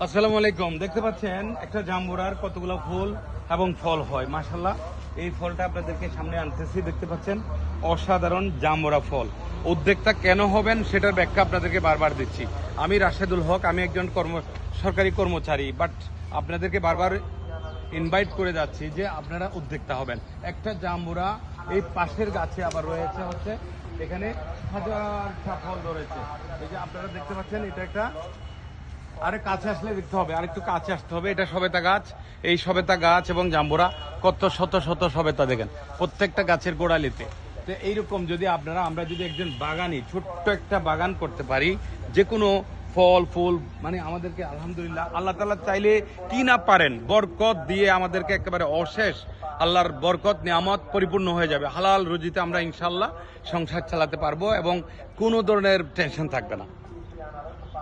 আসসালামু আলাইকুম। দেখতে পাচ্ছেন একটা জাম্বুরার কতগুলো ফুল এবং ফল হয়, মাশাআল্লাহ। এই ফলটা আপনাদেরকে সামনে আনতেছি, দেখতে পাচ্ছেন অসাধারণ জাম্বুরা ফল। উদ্যোক্তা কেন হবেন সেটার ব্যাখ্যা আপনাদেরকে বারবার দিচ্ছি। আমি রাশেদুল হক, আমি একজন সরকারি কর্মচারী, বাট আপনাদেরকে বারবার ইনভাইট করে যাচ্ছি যে আপনারা উদ্যোক্তা হবেন। একটা জাম্বুরা এই পাশের গাছে আবার রয়েছে হচ্ছে এখানে হাজারটা ফল ধরেছে। এই যে আপনারা দেখতে পাচ্ছেন, এটা একটা আরে কাছে আসলে দেখতে হবে, আরেকটু কাছে আসতে হবে। এটা সবেতা গাছ, এই সবেতা গাছ এবং জাম্বুরা কত শত শত সবেতা দেখেন প্রত্যেকটা গাছের গোড়ালিতে। তো এইরকম যদি আমরা যদি একজন বাগানি ছোট্ট একটা বাগান করতে পারি, যে কোনো ফল ফুল, মানে আমাদেরকে আলহামদুলিল্লাহ আল্লাহ তাআলা চাইলে কি না পারেন, বরকত দিয়ে আমাদেরকে একেবারে অশেষ আল্লাহর বরকত নিয়ামত পরিপূর্ণ হয়ে যাবে। হালাল রুজিতে আমরা ইনশাল্লাহ সংসার চালাতে পারবো এবং কোনো ধরনের টেনশন থাকবে না।